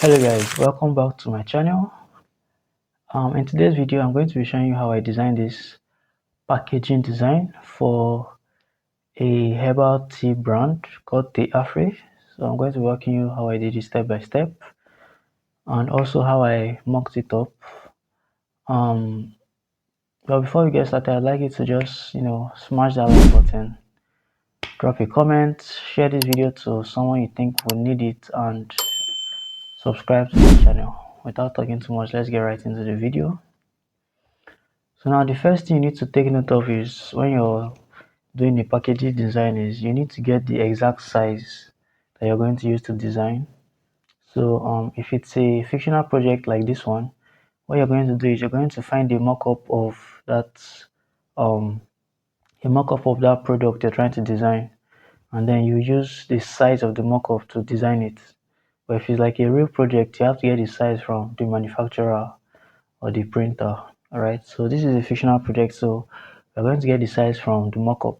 Hello guys, welcome back to my channel. In today's video I'm going to be showing you how I designed this packaging design for a herbal tea brand called Typography. So I'm going to be walking you how I did it step by step, and also how I mocked it up. But before we get started, I'd like you to just smash that like button, drop a comment, share this video to someone you think will need it, and subscribe to the channel. Without talking too much, let's get right into the video. So now the first thing you need to take note of is when you're doing the packaging design is you need to get the exact size that you're going to use to design. So if it's a fictional project like this one, what you're going to do is you're going to find a mock-up of that product you're trying to design, and then you use the size of the mock-up to design it. But if it's like a real project, you have to get the size from the manufacturer or the printer. Alright, so this is a fictional project, so we're going to get the size from the mockup.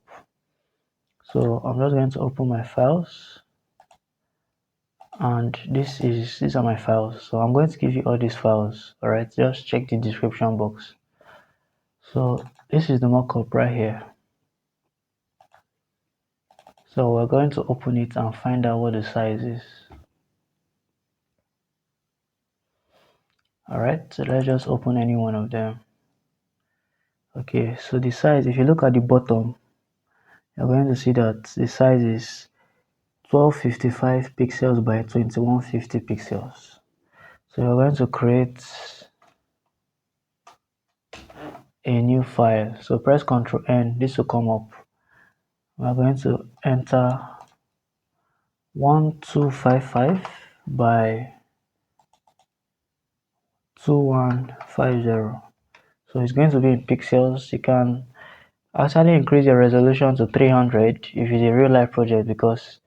So I'm just going to open my files, and these are my files. So I'm going to give you all these files. Alright, just check the description box. So this is the mockup right here. So we're going to open it and find out what the size is. Alright, so let's just open any one of them. Okay, so the size, if you look at the bottom, you're going to see that the size is 1255 pixels by 2150 pixels. So you're going to create a new file. So press Ctrl N, this will come up. We're going to enter 1255 by 2150. So it's going to be in pixels. You can actually increase your resolution to 300 if it's a real life project, because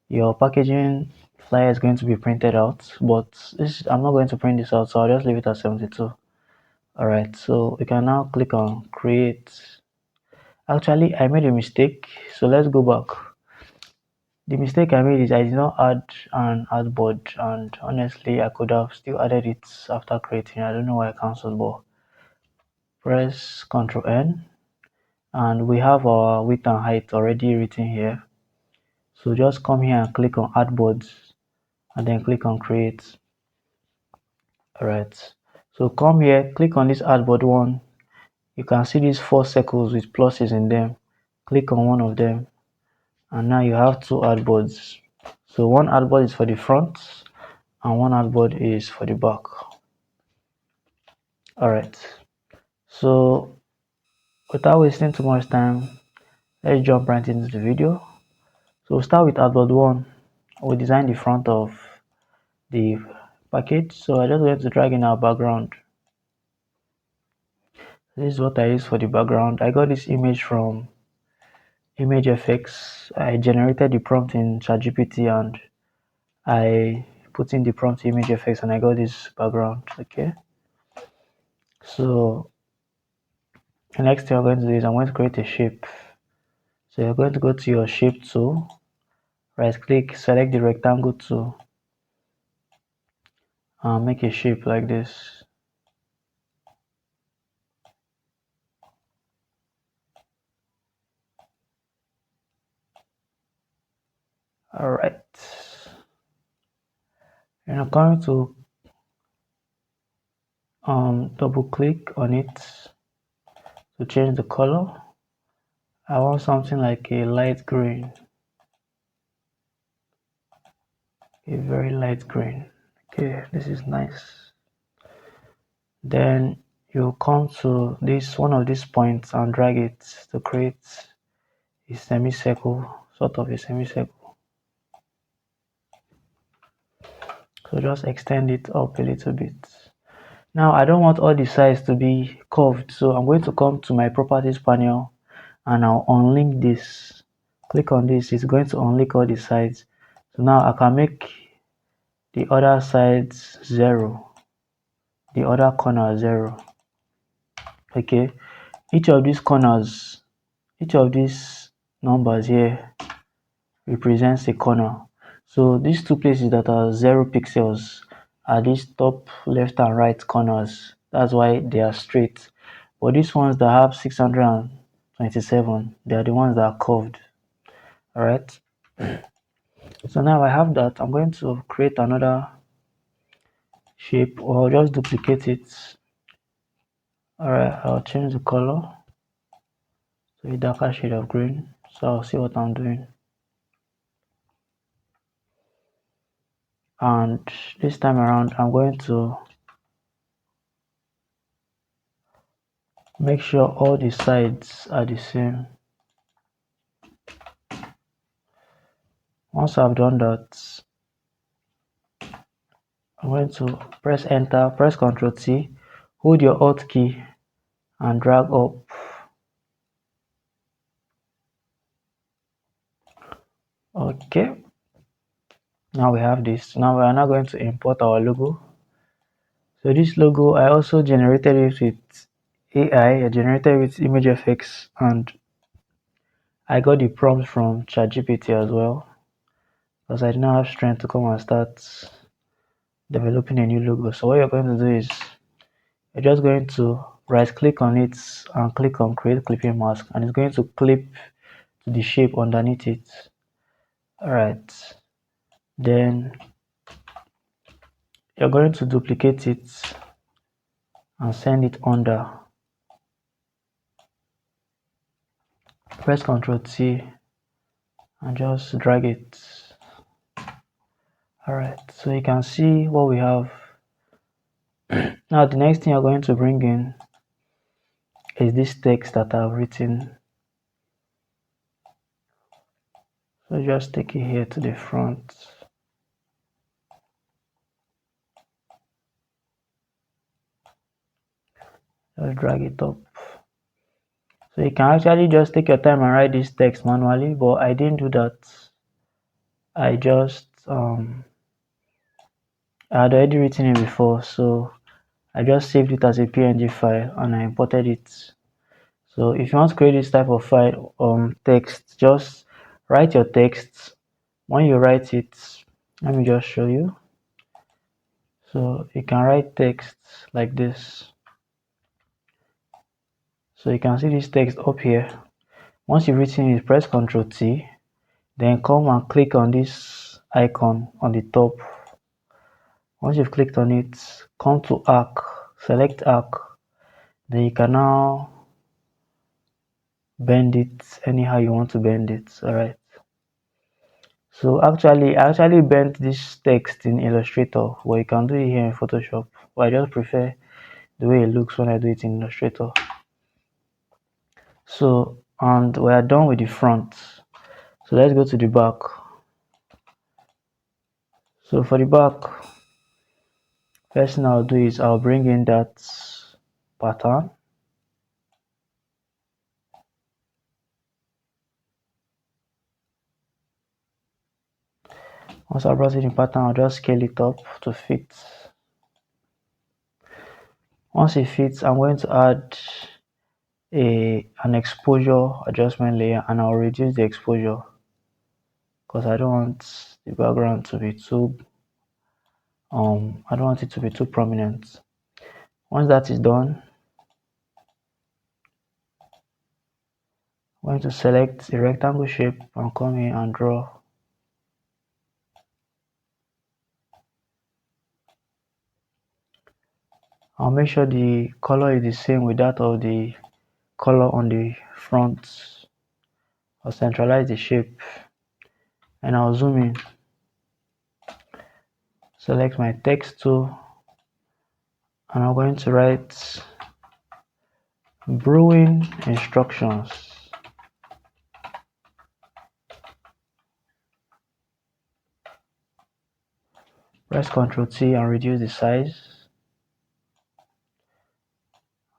your packaging flyer is going to be printed out, but I'm not going to print this out, so I'll just leave it at 72. Alright, so we can now click on create. Actually, I made a mistake, so let's go back. The mistake I made is I did not add an artboard, and honestly I could have still added it after creating. I don't know why I cancelled, but press Ctrl N, and we have our width and height already written here. So just come here and click on artboards, and then click on create. Alright, so come here, click on this artboard one. You can see these 4 circles with pluses in them. Click on one of them, and now you have 2 artboards. So one artboard is for the front and one artboard is for the back. Alright, so without wasting too much time, let's jump right into the video. So we'll start with artboard 1. We'll design the front of the package. So I just going to drag in our background. This is what I use for the background. I got this image from ImageFX. I generated the prompt in ChatGPT, and I put in the prompt ImageFX, and I got this background. Okay, so the next thing I'm going to do is I'm going to create a shape. So you're going to go to your shape tool, right click, select the rectangle tool, and make a shape like this. Alright, and I'm going to double click on it to change the color. I want something like a light green, a very light green. Okay, this is nice. Then you come to this one of these points and drag it to create a semicircle, sort of a semicircle. So just extend it up a little bit. Now I don't want all the sides to be curved, so I'm going to come to my properties panel and I'll unlink this. Click on this, it's going to unlink all the sides. So now I can make the other sides 0, the other corner 0. Okay, each of these corners, each of these numbers here represents a corner. So these 2 places that are 0 pixels are these top left and right corners. That's why they are straight. But these ones that have 627, they are the ones that are curved. Alright. So now I have that. I'm going to create another shape, or just duplicate it. Alright, I'll change the color to a darker shade of green. So I'll see what I'm doing. And this time around, I'm going to make sure all the sides are the same. Once I've done that, I'm going to press enter, press Ctrl T, hold your Alt key and drag up. Okay, now we have this. Now we are now going to import our logo. So this logo, I also generated it with AI. I generated it with ImageFX, and I got the prompts from ChatGPT as well, because I did not have strength to come and start developing a new logo. So what you're going to do is you're just going to right click on it and click on create clipping mask, and it's going to clip to the shape underneath it. Alright, then you're going to duplicate it and send it under. Press Ctrl T and just drag it. Alright, so you can see what we have. Now the next thing you're going to bring in is this text that I've written. So just take it here to the front. Just drag it up. So you can actually just take your time and write this text manually, but I didn't do that. I just I had already written it before, so I just saved it as a PNG file and I imported it. So if you want to create this type of file text, just write your text. When you write it, let me just show you. So you can write text like this. So you can see this text up here. Once you've written it, press Ctrl T, then come and click on this icon on the top. Once you've clicked on it, come to arc, select arc, then you can now bend it anyhow you want to bend it. Alright, so I actually bent this text in Illustrator, but you can do it here in Photoshop, but I just prefer the way it looks when I do it in Illustrator. So, and we are done with the front, so let's go to the back. So for the back, first thing I'll do is I'll bring in that pattern. Once I brought in the pattern, I'll just scale it up to fit. Once it fits, I'm going to add an exposure adjustment layer, and I'll reduce the exposure because I don't want the background to be too I don't want it to be too prominent. Once that is done, I'm going to select a rectangle shape and come here and draw. I'll make sure the color is the same with that of the color on the front. I'll centralize the shape and I'll zoom in. Select my text tool and I'm going to write brewing instructions. Press Ctrl T and reduce the size,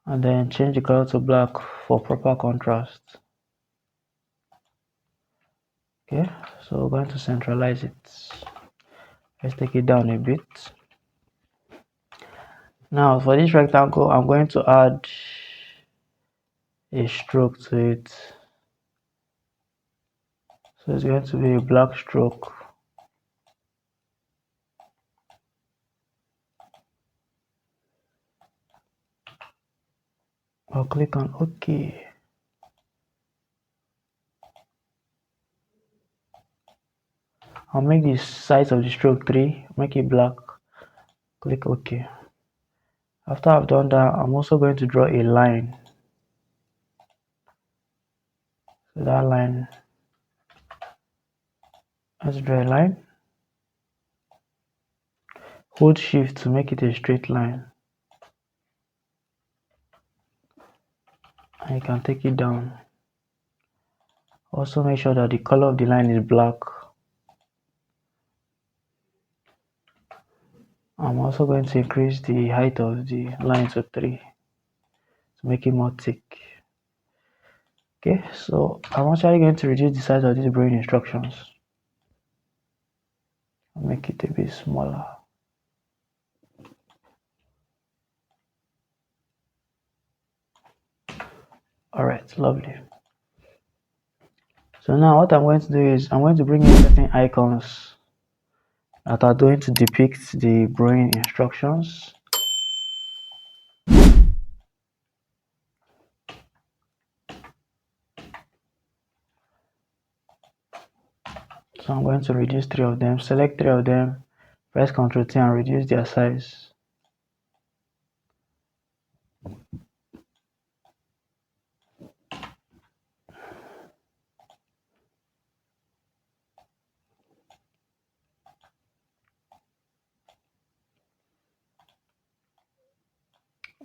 and then change the color to black for proper contrast. Okay, so we're going to centralize it. Let's take it down a bit. Now for this rectangle, I'm going to add a stroke to it. So it's going to be a black stroke. I'll click on OK. I'll make the size of the stroke 3, make it black, click OK. After I've done that, I'm also going to draw a line. So that line, let's draw a line. Hold shift to make it a straight line. And you can take it down. Also make sure that the color of the line is black. I'm also going to increase the height of the line to 3 to make it more thick. Okay, so I'm actually going to reduce the size of these drawing instructions. I'll make it a bit smaller. Alright, lovely. So now what I'm going to do is I'm going to bring in certain icons that are going to depict the drawing instructions. So I'm going to reduce 3 of them, select 3 of them, press Ctrl T and reduce their size.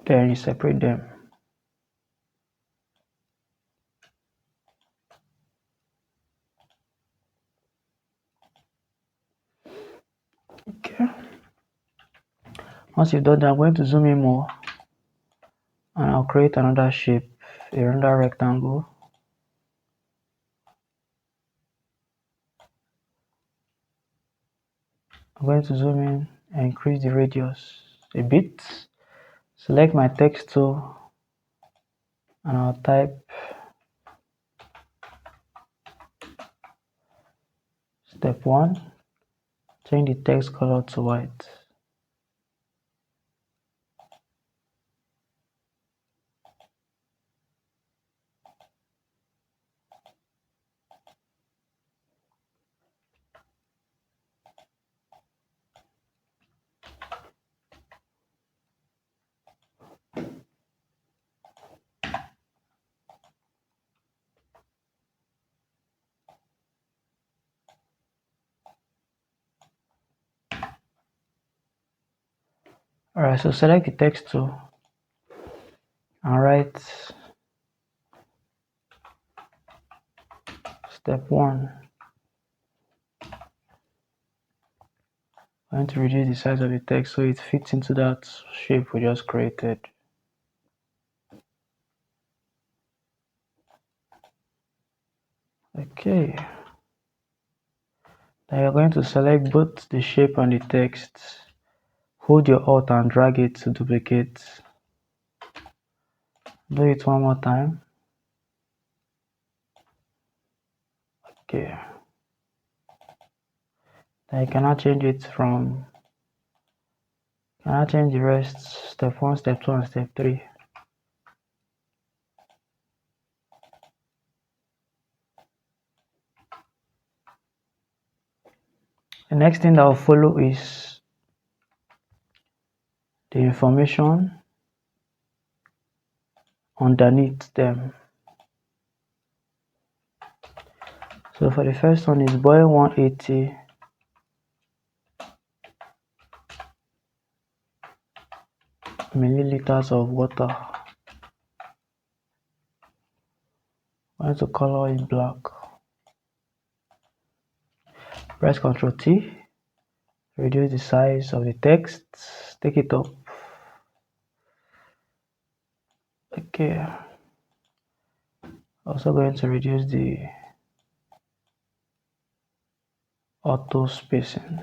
Then you separate them. Okay. Once you've done that, I'm going to zoom in more and I'll create another shape, another rectangle. I'm going to zoom in and increase the radius a bit. Select my text tool and I'll type step 1. Change the text color to white. Alright, so select the text tool and write step 1. I'm going to reduce the size of the text so it fits into that shape we just created. Okay. Now you're going to select both the shape and the text. Hold your Alt and drag it to duplicate. Do it one more time. Okay. Then you cannot change it from, cannot change the rest, step 1, step 2 and step 3. The next thing that will follow is the information underneath them. So for the first one is boil 180 milliliters of water. I'm going to color it black. Press Ctrl T, reduce the size of the text, take it up. Okay. Also going to reduce the auto spacing,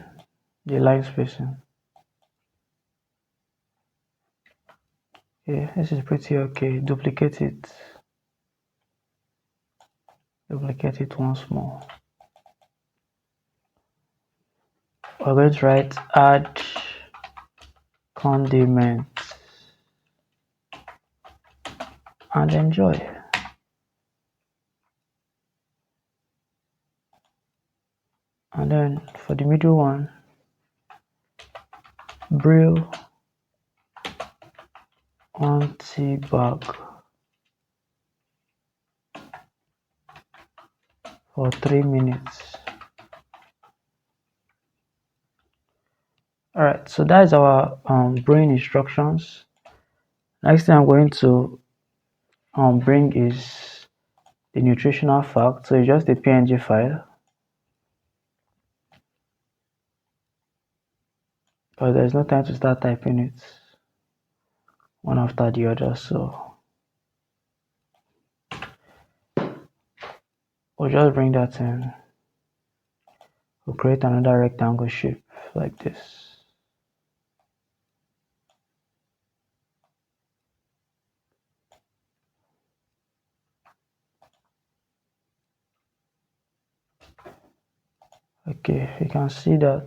the line spacing. Yeah, this is pretty okay. Duplicate it once more. We're going to write add condiment. and enjoy. And then for the middle one, brew on tea bag for 3 minutes. Alright, so that is our brewing instructions. Next thing I'm going to bring is the nutritional fact. So it's just a PNG file, but there's no time to start typing it one after the other, so we'll just bring that in. We'll create another rectangle shape like this. Okay, you can see that.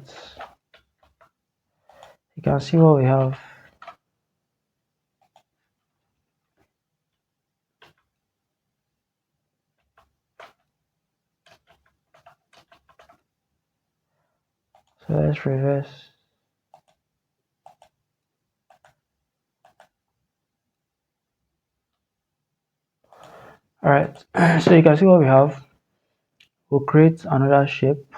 You can see what we have. So let's reverse. Alright, so you can see what we have. We'll create another shape.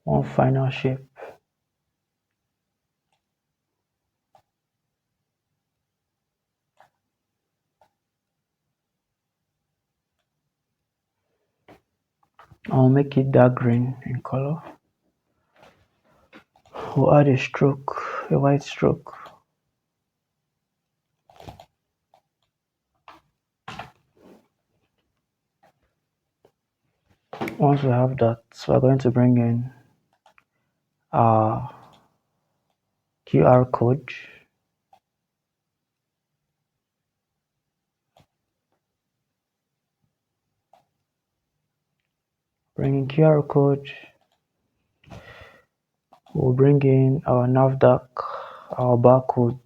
One final shape. I'll make it dark green in color. We'll add a stroke, a white stroke. Once we have that, we're going to bring in our QR code. Bring in QR code. We'll bring in our NAVDAC, our barcode.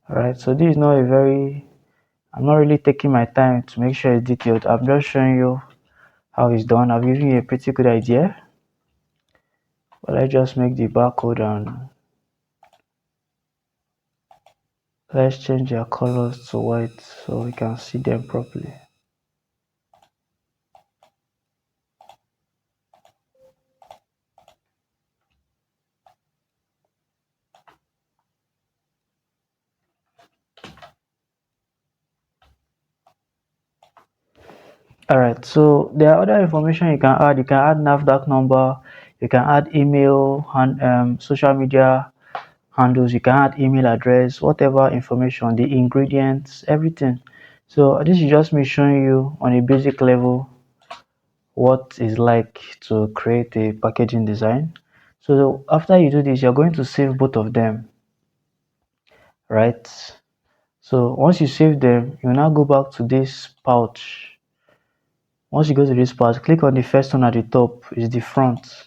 Alright, so this is not a very, I'm not really taking my time to make sure it's detailed. I'm just showing you how it's done. I've given you a pretty good idea. But let's just make the barcode and let's change their colors to white so we can see them properly. Alright, so there are other information you can add. You can add NAVDAC number, you can add email and social media handles, you can add email address, whatever information, the ingredients, everything. So this is just me showing you on a basic level what is like to create a packaging design. So after you do this, you're going to save both of them, right? So once you save them, you now go back to this pouch. Once you go to this part, click on the first one at the top, is the front.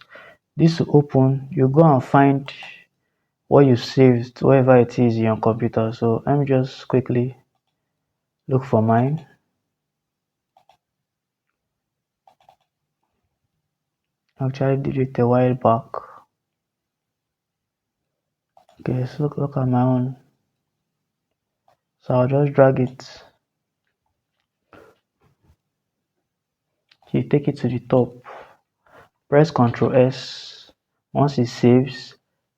This will open, you go and find what you saved, wherever it is in your computer. So let me just quickly look for mine. Actually did it a while back. Okay, so look at my own. So I'll just drag it. You take it to the top. Press Ctrl S. Once it saves,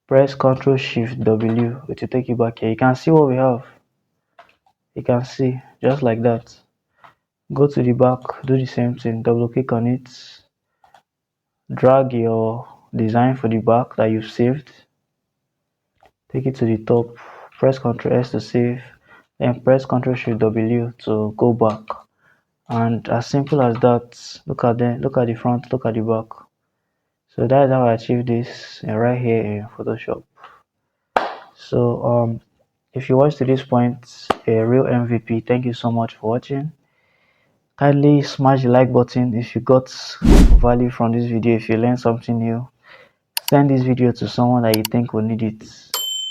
press Ctrl Shift W, which will take you back here. You can see what we have. You can see just like that. Go to the back, do the same thing, double click on it, drag your design for the back that you've saved, take it to the top, press Ctrl S to save, then press Ctrl Shift W to go back. And as simple as that. Look at them, look at the front, look at the back. So that is how I achieve this right here in Photoshop. So if you watched to this point, a real MVP, thank you so much for watching. Kindly smash the like button if you got value from this video. If you learned something new, send this video to someone that you think will need it.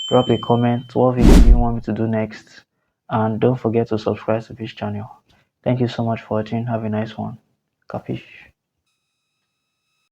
Drop a comment what video do you want me to do next, and don't forget to subscribe to this channel. Thank you so much for watching. Have a nice one. Capiche?